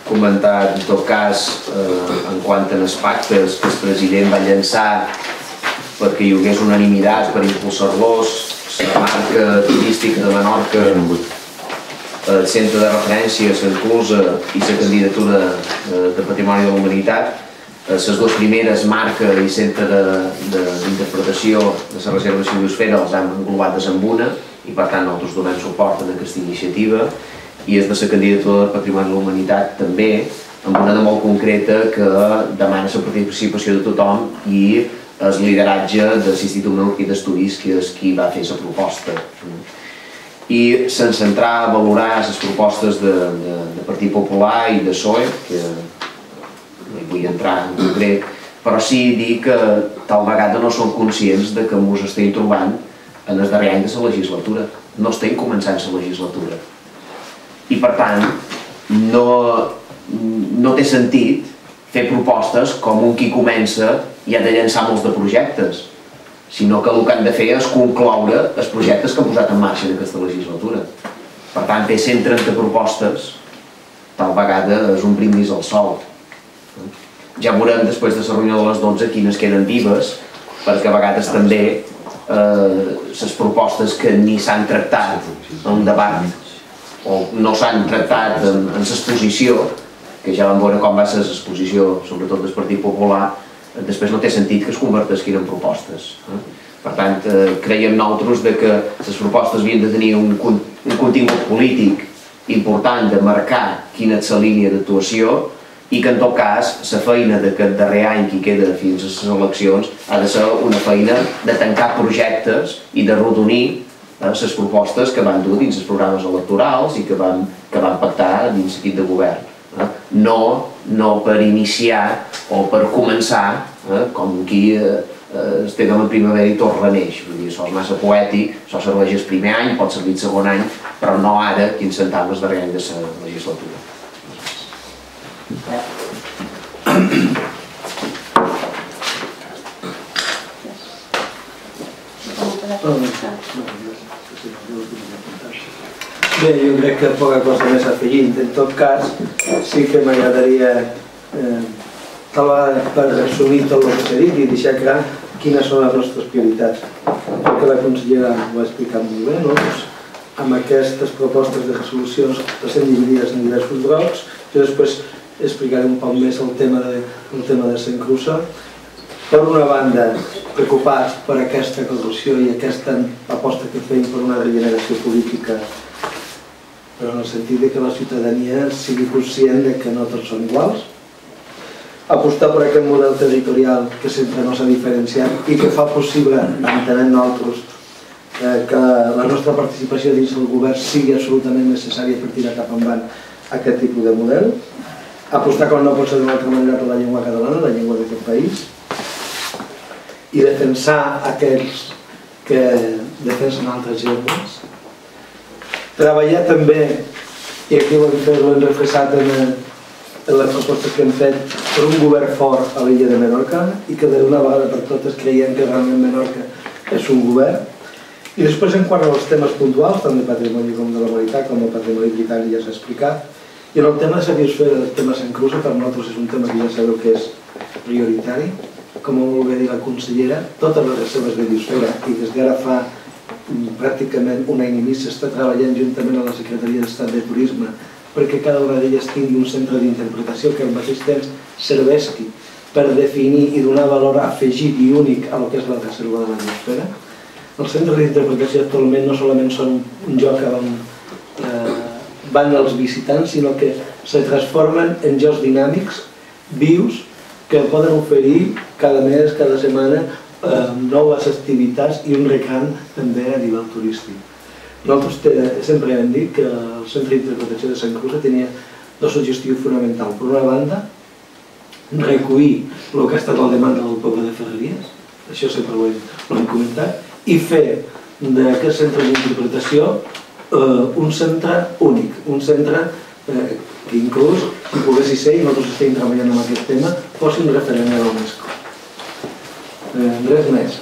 comentar, en tot cas, en quant als pactes que el president va llançar perquè hi hagués unanimitat per impulsar-los, la marca turística de Menorca, el centre de referència, l'Enclusa i la candidatura de Patrimoni de la Humanitat. Les dues primeres, marca i centre d'interpretació de la reserva de la biosfera, els hem englobat en una i per tant nosaltres donem suport a aquesta iniciativa, i és de la candidatura del Patrimoni de la Humanitat també, amb una de molt concreta que demana la participació de tothom i el lideratge de l'Institut Menorquí d'Estudis, que és qui va fer la proposta. I sense entrar a valorar les propostes de Partit Popular i de PSOE, que no hi vull entrar en concret, però sí dir que tal vegada no som conscients que ens estem trobant en el darrer any de la legislatura. No estem començant la legislatura. I per tant, no té sentit fer propostes com un qui comença i ha de llançar molts de projectes, sinó que el que han de fer és concloure els projectes que han posat en marxa en aquesta legislatura. Per tant, té 130 propostes, tal vegada és un brindis al sol. Ja veurem després de la reunió de les 12 quines queden vives, perquè a vegades també les propostes que ni s'han tractat en debat o no s'han tractat en l'exposició, que ja vam veure com va ser l'exposició, sobretot del Partit Popular, després no té sentit que es converteixin en propostes. Per tant, creiem nosaltres que les propostes havien de tenir un contingut polític important de marcar quina és la línia d'actuació i que en tot cas la feina d'aquest darrer any que queda fins a les eleccions ha de ser una feina de tancar projectes i de rodonir les propostes que van dur dins els programes electorals i que van pactar dins l'equip de govern. No per iniciar o per començar com qui estem en primavera i tot reneix. Això és massa poètic, això serveix el primer any, pot servir el segon any, però no ara, que incentem el darrer any de la legislatura. Bé, jo crec que poca cosa més afegint. En tot cas, sí que m'agradaria, tal vegada per resumir tot el que s'ha dit i deixar clar quines són les nostres prioritats. Perquè la consellera ho ha explicat molt bé, no? Amb aquestes propostes de resolucions estan dividides en diversos blocs. Jo després explicaré un poc més el tema de l'Enclusa. Per una banda, preocupats per aquesta corrupció i aquesta aposta que fem per una regeneració política, però en el sentit que la ciutadania sigui conscient que no tots són iguals. Apostar per aquest model territorial que sempre no s'ha diferenciat i que fa possible, entenem nosaltres, que la nostra participació dins del govern sigui absolutament necessària per tirar cap endavant aquest tipus de model. Apostar, com no pot ser d'una altra manera, per la llengua catalana, la llengua d'aquest país, i defensar aquells que defensen altres llengües. Treballar també, i aquí ho hem refrescat en les propostes que hem fet, per un govern fort a l'illa de Menorca i que d'una vegada per totes creiem que realment Menorca és un govern. I després, en quant als temes puntuals, tant de patrimoni com de la humanitat, com el patrimoni britànic ja s'ha explicat, i en el tema de la biosfera, el tema Enclusa, per nosaltres és un tema que ja sabeu que és prioritari. Com molt bé dir la consellera, totes les reserves de biosfera, i des d'ara fa pràcticament un any i mig s'està treballant juntament a la Secretaria d'Estat de Turisme perquè cada una d'elles tingui un centre d'interpretació que al mateix temps serveixi per definir i donar valor afegit i únic a lo que és la reserva de la biosfera. Els centres d'interpretació actualment no solament són un lloc on van els visitants, sinó que se transformen en jocs dinàmics, vius, que poden oferir cada mes, cada setmana, noves activitats i un recant també a nivell turístic. Nosaltres sempre hem dit que el Centre d'Interpretació de Enclusa tenia dos objectius fonamentals. Per una banda, recollir el que ha estat la demanda del poble de Ferreries, això sempre ho hem comentat, i fer d'aquest centre d'interpretació un centre únic, un centre que inclús, si poguessi ser, i nosaltres estem treballant en aquest tema, fos un referent a l'UNESCO. Res més.